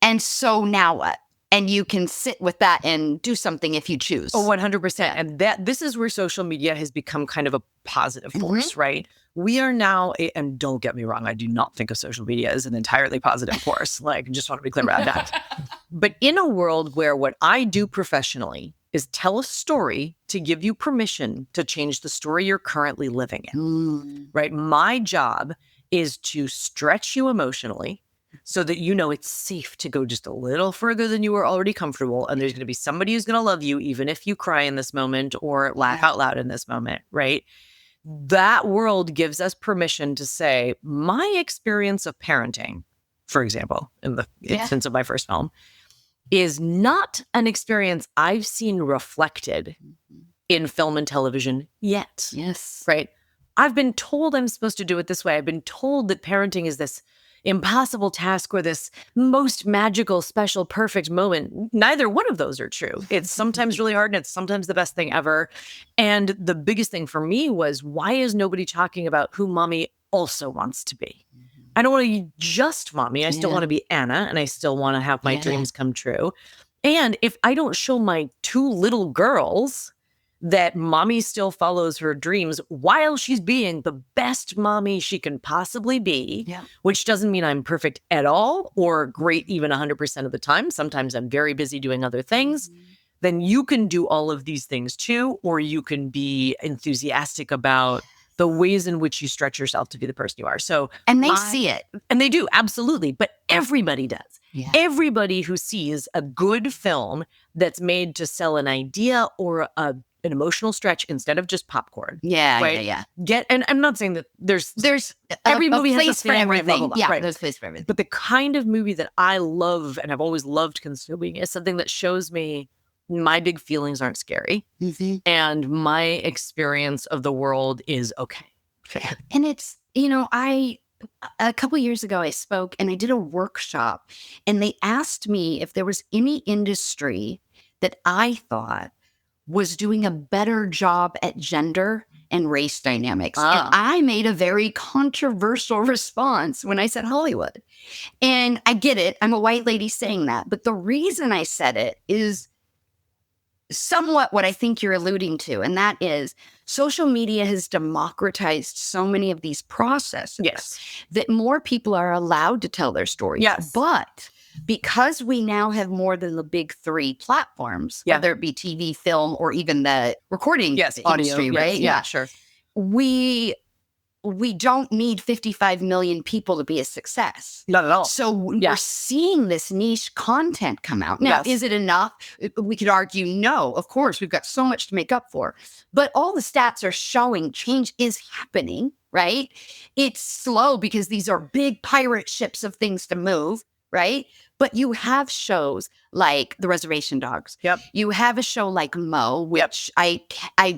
And so now what? And you can sit with that and do something if you choose. 100%. And this is where social media has become kind of a positive force, right? We are now, and don't get me wrong, I do not think of social media as an entirely positive force. Like, just want to be clear about that. But in a world where what I do professionally is tell a story to give you permission to change the story you're currently living in, right? My job is to stretch you emotionally so that you know it's safe to go just a little further than you were already comfortable. And there's going to be somebody who's going to love you, even if you cry in this moment or laugh out loud in this moment, right? That world gives us permission to say, my experience of parenting, for example, in the instance of my first film, is not an experience I've seen reflected in film and television yet. Right? I've been told I'm supposed to do it this way. I've been told that parenting is this impossible task or this most magical, special, perfect moment. Neither one of those are true. It's sometimes really hard and it's sometimes the best thing ever. And the biggest thing for me was, why is nobody talking about who mommy also wants to be? I don't want to be just mommy. I still want to be Anna and I still want to have my dreams come true. And if I don't show my two little girls that mommy still follows her dreams while she's being the best mommy she can possibly be, which doesn't mean I'm perfect at all or great even 100% of the time. Sometimes I'm very busy doing other things. Then you can do all of these things too, or you can be enthusiastic about the ways in which you stretch yourself to be the person you are. So, and they see it. And they do, absolutely. But everybody does. Yeah. Everybody who sees a good film that's made to sell an idea or an emotional stretch instead of just popcorn. Yeah, right? yeah. And I'm not saying that there's every movie has a place for thing, right, everything. blah, blah, blah, Yeah, right. there's a place for everything. But the kind of movie that I love and have always loved consuming is something that shows me my big feelings aren't scary, and my experience of the world is okay. And it's, a couple years ago, I spoke and I did a workshop, and they asked me if there was any industry that I thought was doing a better job at gender and race dynamics. And I made a very controversial response when I said Hollywood. And I get it. I'm a white lady saying that. But the reason I said it is somewhat what I think you're alluding to. And that is social media has democratized so many of these processes that more people are allowed to tell their stories. Yes. But because we now have more than the big three platforms, whether it be TV, film, or even the recording industry, right? Yeah, sure. We don't need 55 million people to be a success. Not at all. So we're seeing this niche content come out. Now, is it enough? We could argue no. Of course, we've got so much to make up for. But all the stats are showing change is happening, right? It's slow because these are big pirate ships of things to move, right? But you have shows like The Reservation Dogs. Yep. You have a show like Mo, which I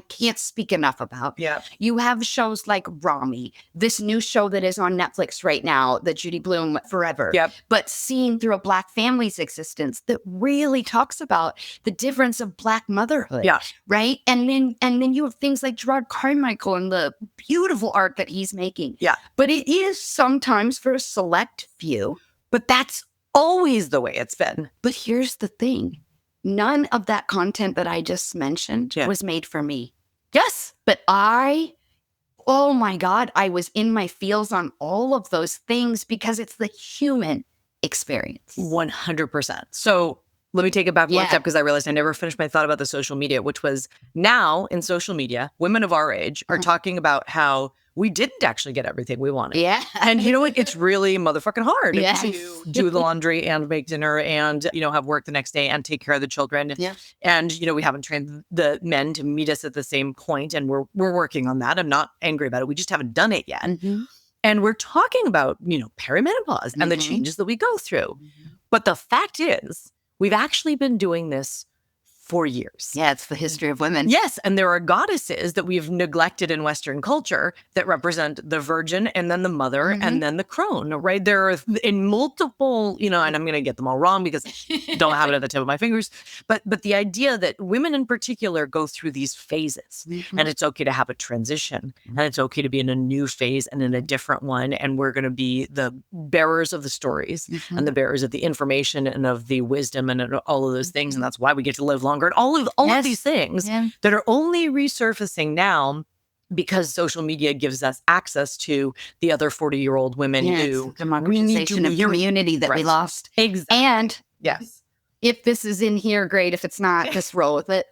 can't speak enough about. Yep. You have shows like Rami, this new show that is on Netflix right now, the Judy Blume Forever. Yep. But seen through a Black family's existence that really talks about the difference of Black motherhood. Yeah. Right. And then you have things like Gerard Carmichael and the beautiful art that he's making. Yeah. But it is sometimes for a select few. But that's always the way it's been. But here's the thing. None of that content that I just mentioned was made for me. Yes. But oh my God, I was in my feels on all of those things because it's the human experience. 100%. So let me take it back one step because I realized I never finished my thought about the social media, which was now in social media, women of our age are talking about how we didn't actually get everything we wanted. Yeah. And you know what? It's really motherfucking hard to do the laundry and make dinner and, have work the next day and take care of the children. Yeah. And, we haven't trained the men to meet us at the same point, and we're working on that. I'm not angry about it. We just haven't done it yet. Mm-hmm. And we're talking about, perimenopause and the changes that we go through. But the fact is, we've actually been doing this for years. Yeah, it's the history of women. Yes, and there are goddesses that we've neglected in Western culture that represent the virgin and then the mother and then the crone, right? There are in multiple, and I'm going to get them all wrong because I don't have it at the tip of my fingers, but the idea that women in particular go through these phases and it's okay to have a transition and it's okay to be in a new phase and in a different one, and we're going to be the bearers of the stories and the bearers of the information and of the wisdom and all of those things, and that's why we get to live longer. And all of these things that are only resurfacing now because social media gives us access to the other 40-year-old women who democratization of community that we lost. Exactly. And yes, if this is in here, great. If it's not, just roll with it.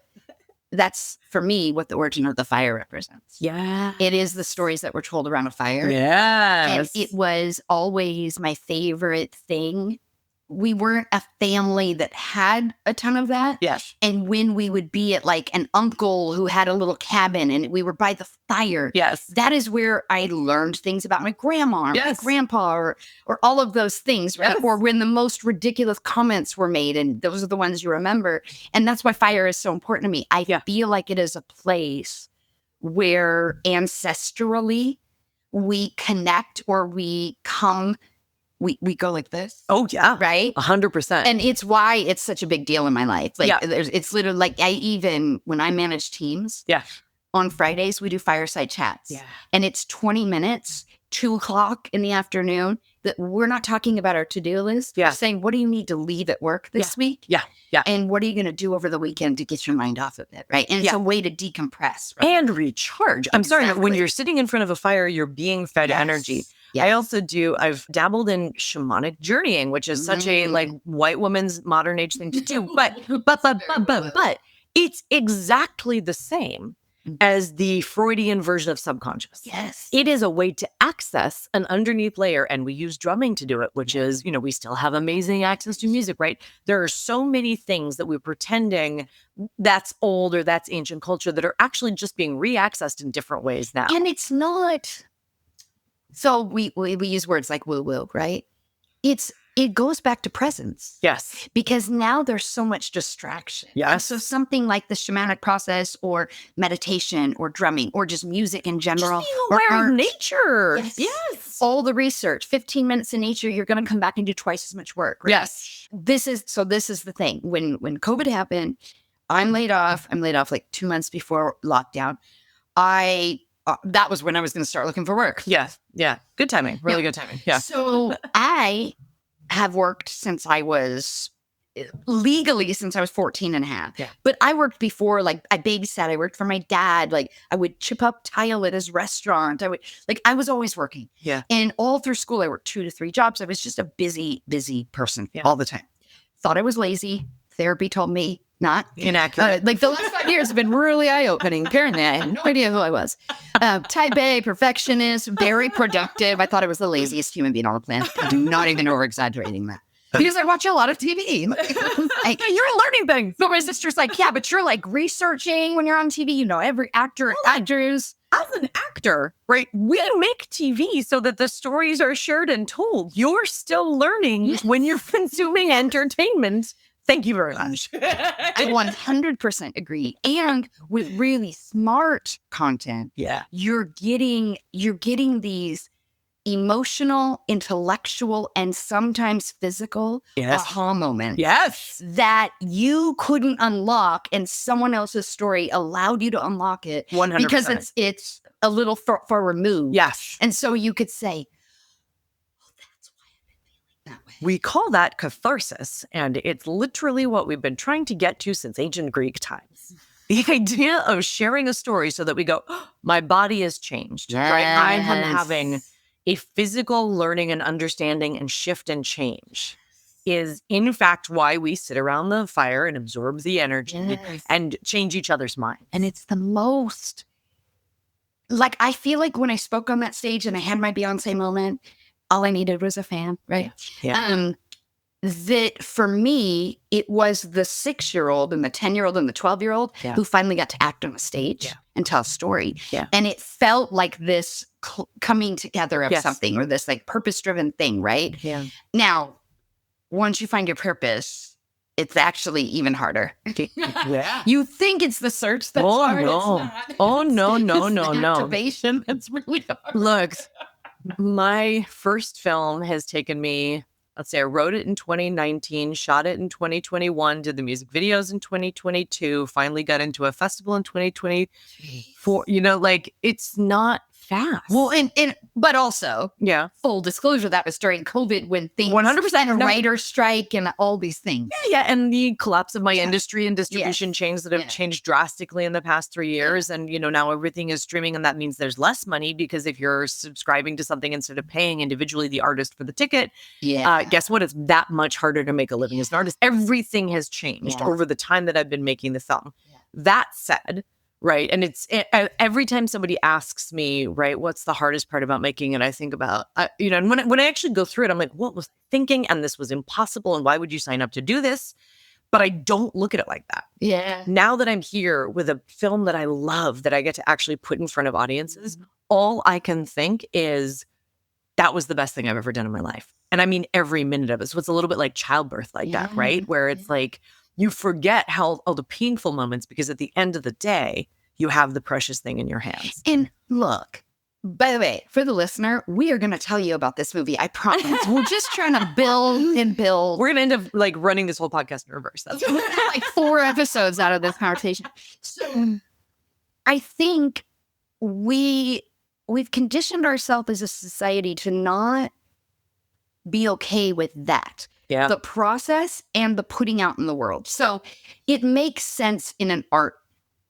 That's, for me, what the origin of the fire represents. Yeah. It is the stories that were told around a fire. Yes. And it was always my favorite thing. We weren't a family that had a ton of that. Yes. And when we would be at like an uncle who had a little cabin and we were by the fire. Yes. That is where I learned things about my grandma or my grandpa or all of those things. Right? Or when the most ridiculous comments were made. And those are the ones you remember. And that's why fire is so important to me. I feel like it is a place where ancestrally we connect or we come. We go like this. Oh, yeah. Right? 100%. And it's why it's such a big deal in my life. Like, it's literally like when I manage teams, on Fridays, we do fireside chats. Yeah. And it's 20 minutes, 2:00 in the afternoon, that we're not talking about our to-do list. Yeah. We're saying, what do you need to leave at work this week? Yeah. Yeah. And what are you going to do over the weekend to get your mind off of it? Right. And it's a way to decompress. Right? And recharge. I'm sorry, when you're sitting in front of a fire, you're being fed energy. Yes. I also I've dabbled in shamanic journeying, which is such a white woman's modern age thing to do. But it's exactly the same as the Freudian version of subconscious. Yes. It is a way to access an underneath layer, and we use drumming to do it, which is, we still have amazing access to music, right? There are so many things that we're pretending that's old or that's ancient culture that are actually just being re-accessed in different ways now. And it's not... So we use words like woo-woo, right? It goes back to presence. Yes. Because now there's so much distraction. Yes. And so something like the shamanic process or meditation or drumming or just music in general. Just being aware of nature. Yes. All the research, 15 minutes in nature, you're going to come back and do twice as much work. Right? Yes. This is the thing. When COVID happened, I'm laid off. I'm laid off like 2 months before lockdown. That was when I was going to start looking for work. Yes. Yeah. Good timing. Really good timing. Yeah. So I have worked since I was 14 and a half. Yeah. But I worked before, like I babysat. I worked for my dad. Like I would chip up tile at his restaurant. I was always working. Yeah. And all through school, I worked 2 to 3 jobs. I was just a busy person all the time. Thought I was lazy. Therapy told me not. Inaccurate. Like the last 5 years have been really eye-opening. Apparently, I had no idea who I was. Type A, perfectionist, very productive. I thought I was the laziest human being on the planet. I'm not even over-exaggerating that. Because I watch a lot of TV. Like, you're learning things. But my sister's like, yeah, but you're like researching when you're on TV. You know, every actors. As an actor, right, we make TV so that the stories are shared and told. You're still learning when you're consuming entertainment. Thank you very much. I 100% agree. And with really smart content, you're getting these emotional, intellectual, and sometimes physical aha moments. Yes. That you couldn't unlock, and someone else's story allowed you to unlock it. 100%. Because it's a little far removed. Yes. And so you could say, that's why I've been feeling that way. We call that catharsis, and it's literally what we've been trying to get to since ancient Greek times. The idea of sharing a story so that we go, oh, my body has changed, right? I am having a physical learning and understanding and shift and change is in fact why we sit around the fire and absorb the energy and change each other's minds. And it's the most, like, I feel like when I spoke on that stage and I had my Beyonce moment, all I needed was a fan, right? Yeah. That for me, it was the 6-year-old and the 10-year-old and the 12-year-old who finally got to act on a stage and tell a story. Yeah. And it felt like this coming together of something, or this like purpose-driven thing, right? Yeah. Now, once you find your purpose, it's actually even harder. Yeah. You think it's the search that's hard. No. Oh, no. Activation, that's really hard. Look, my first film has taken me, let's say I wrote it in 2019, shot it in 2021, did the music videos in 2022, finally got into a festival in 2024. You know, like, it's not fast. Well, but also, full disclosure, that was during COVID when things 100% a writer's strike and all these things. Yeah, and the collapse of my industry and distribution chains that have changed drastically in the past 3 years. And, now everything is streaming, and that means there's less money, because if you're subscribing to something instead of paying individually the artist for the ticket, guess what? It's that much harder to make a living as an artist. Everything has changed over the time that I've been making the film. That said, right. And it's every time somebody asks me, right, what's the hardest part about making it? I think about, and when I actually go through it, I'm like, what was I thinking? And this was impossible. And why would you sign up to do this? But I don't look at it like that. Yeah. Now that I'm here with a film that I love, that I get to actually put in front of audiences, all I can think is that was the best thing I've ever done in my life. And I mean, every minute of it. So it's a little bit like childbirth like that, right? Where it's like, you forget all the painful moments, because at the end of the day, you have the precious thing in your hands. And look, by the way, for the listener, we are going to tell you about this movie. I promise. We're just trying to build and build. We're going to end up like running this whole podcast in reverse. That's like 4 episodes out of this conversation. So I think we've conditioned ourselves as a society to not be okay with that. Yeah. The process and the putting out in the world. So it makes sense in an art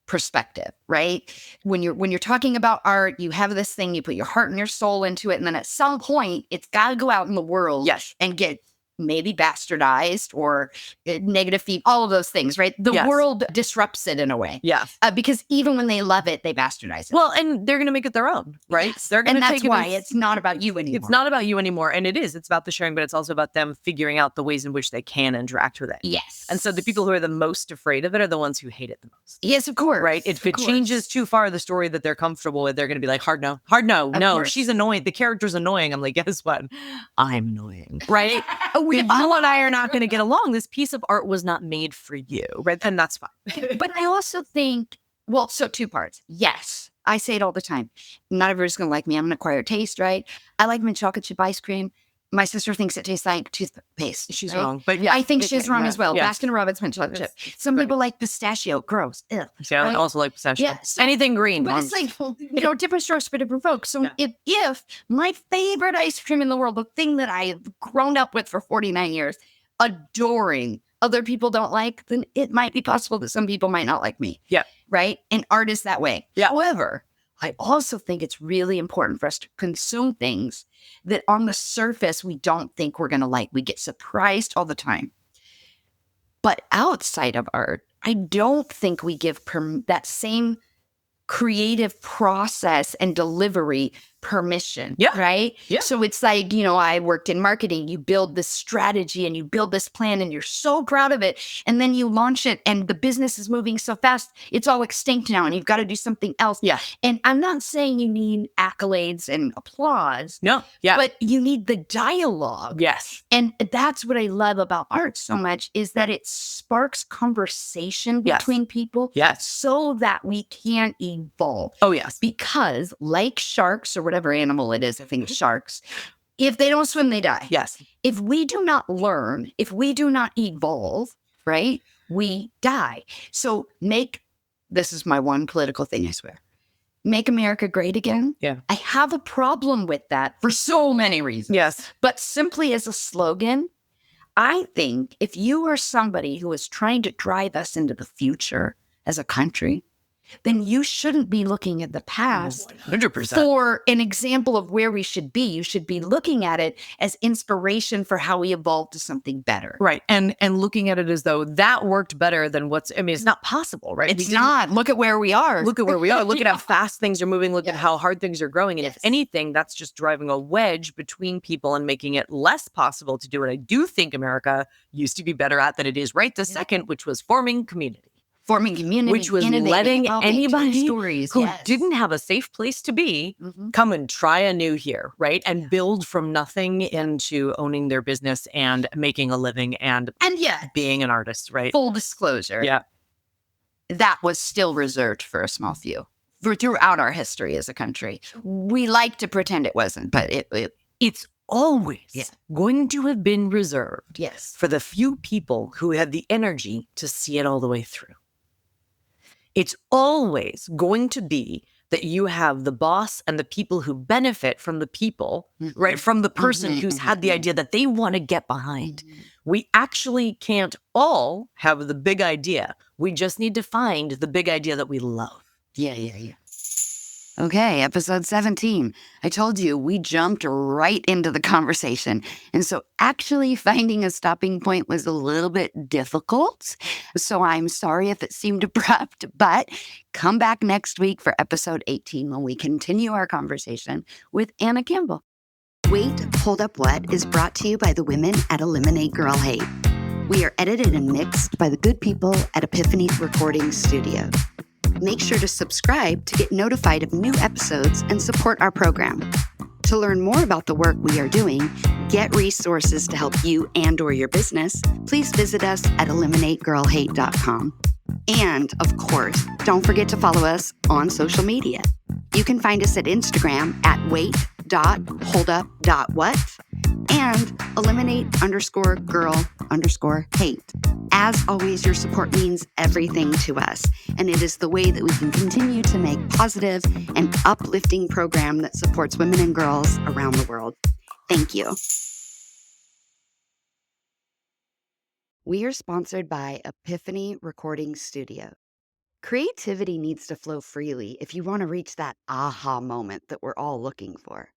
perspective, right? When you're talking about art, you have this thing, you put your heart and your soul into it, and then at some point, it's got to go out in the world and get maybe bastardized or negative feedback, all of those things, right? The world disrupts it in a way. Yeah. Because even when they love it, they bastardize it. Well, and they're going to make it their own, right? Yes. They're going to take it. And that's why it's not about you anymore. It's not about you anymore. And it is. It's about the sharing, but it's also about them figuring out the ways in which they can interact with it. Yes. And so the people who are the most afraid of it are the ones who hate it the most. Yes, of course. Right? If it changes too far the story that they're comfortable with, they're going to be like, hard no. No, she's annoying. The character's annoying. I'm like, guess what? I'm annoying. Right? You and I are not going to get along. This piece of art was not made for you. Right? And that's fine. But I also think, well, so 2 parts. Yes. I say it all the time. Not everybody's going to like me. I'm an acquired taste, right? I like mint chocolate chip ice cream. My sister thinks it tastes like toothpaste. She's wrong. But yeah, I think she's wrong as well. Yes. Baskin Robbins mint chocolate chip. Some people like pistachio. Gross. Ugh. See, I also like pistachio. Yeah, so, anything green. But it's like, different strokes for different folks. So if my favorite ice cream in the world, the thing that I've grown up with for 49 years, adoring, other people don't like, then it might be possible that some people might not like me. Yeah. Right? And art is that way. Yeah. However, I also think it's really important for us to consume things that on the surface we don't think we're going to like. We get surprised all the time. But outside of art, I don't think we give that same creative process and delivery permission, right? Yeah. So it's like, I worked in marketing. You build this strategy and you build this plan and you're so proud of it. And then you launch it and the business is moving so fast. It's all extinct now and you've got to do something else. Yeah. And I'm not saying you need accolades and applause. No. Yeah. But you need the dialogue. Yes. And that's what I love about art so much is that it sparks conversation between people. Yes. So that we can evolve. Oh, yes. Because like sharks or whatever animal it is, I think sharks, if they don't swim, they die. Yes. If we do not learn, if we do not evolve, right, we die. So this is my one political thing, I swear. Make America great again. Yeah. I have a problem with that for so many reasons. Yes. But simply as a slogan, I think if you are somebody who is trying to drive us into the future as a country, then you shouldn't be looking at the past 100% for an example of where we should be. You should be looking at it as inspiration for how we evolve to something better. Right. And looking at it as though that worked better than it's not possible, right? It's not. Look at where we are. Look at where we are. Look at how fast things are moving. Look at how hard things are growing. And if anything, that's just driving a wedge between people and making it less possible to do what I do think America used to be better at than it is right this second, which was forming community. Forming community, which was letting anybody stories, who didn't have a safe place to be come and try anew here, right? And build from nothing into owning their business and making a living and being an artist, right? Full disclosure. Yeah. That was still reserved for a small few throughout our history as a country. We like to pretend it wasn't, but it's always going to have been reserved for the few people who had the energy to see it all the way through. It's always going to be that you have the boss and the people who benefit from the people, right? From the person who's had the idea that they want to get behind. We actually can't all have the big idea. We just need to find the big idea that we love. Yeah. Okay, episode 17. I told you we jumped right into the conversation. And so actually finding a stopping point was a little bit difficult. So I'm sorry if it seemed abrupt, but come back next week for episode 18 when we continue our conversation with Anna Campbell. Wait, Hold Up What is brought to you by the women at Eliminate Girl Hate. We are edited and mixed by the good people at Epiphany Recording Studio. Make sure to subscribe to get notified of new episodes and support our program. To learn more about the work we are doing, get resources to help you and or your business, please visit us at eliminategirlhate.com. And, of course, don't forget to follow us on social media. You can find us at Instagram at wait.holdup.what and eliminate_girl_hate. As always, your support means everything to us, and it is the way that we can continue to make positive and uplifting program that supports women and girls around the world. Thank you. We are sponsored by Epiphany Recording Studio. Creativity needs to flow freely if you want to reach that aha moment that we're all looking for.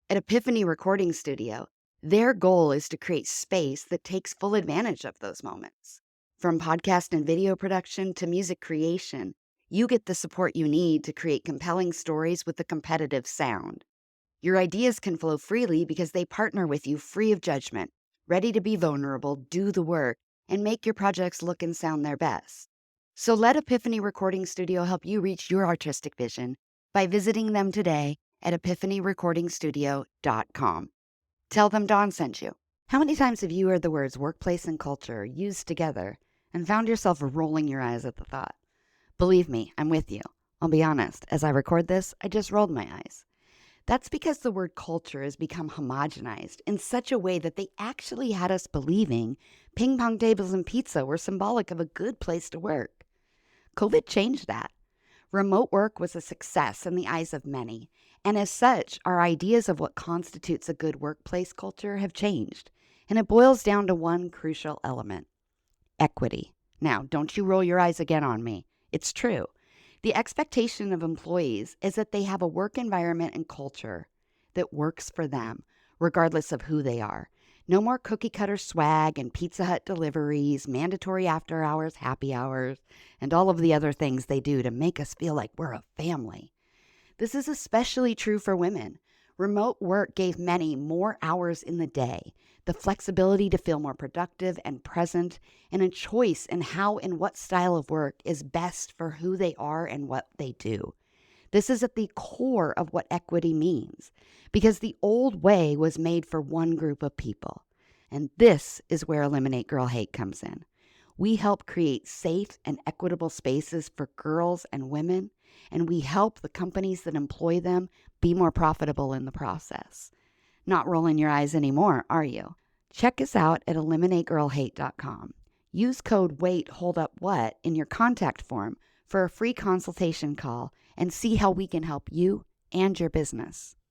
At Epiphany Recording Studio, Their goal is to create space that takes full advantage of those moments. From podcast and video production to music creation, you get the support you need to create compelling stories with a competitive sound. Your ideas can flow freely because they partner with you free of judgment, ready to be vulnerable, do the work, and make your projects look and sound their best. So let Epiphany Recording Studio help you reach your artistic vision by visiting them today at epiphanyrecordingstudio.com. Tell them Dawne sent you. How many times have you heard the words workplace and culture used together and found yourself rolling your eyes at the thought? Believe me, I'm with you. I'll be honest, as I record this, I just rolled my eyes. That's because the word culture has become homogenized in such a way that they actually had us believing ping pong tables and pizza were symbolic of a good place to work. COVID changed that. Remote work was a success in the eyes of many, and as such, our ideas of what constitutes a good workplace culture have changed, and it boils down to one crucial element: equity. Now, don't you roll your eyes again on me. It's true. The expectation of employees is that they have a work environment and culture that works for them, regardless of who they are. No more cookie-cutter swag and Pizza Hut deliveries, mandatory after-hours happy hours, and all of the other things they do to make us feel like we're a family. This is especially true for women. Remote work gave many more hours in the day, the flexibility to feel more productive and present, and a choice in how and what style of work is best for who they are and what they do. This is at the core of what equity means, because the old way was made for one group of people. And this is where Eliminate Girl Hate comes in. We help create safe and equitable spaces for girls and women, and we help the companies that employ them be more profitable in the process. Not rolling your eyes anymore, are you? Check us out at eliminategirlhate.com. Use code WAITHOLDUPWHAT in your contact form for a free consultation call and see how we can help you and your business.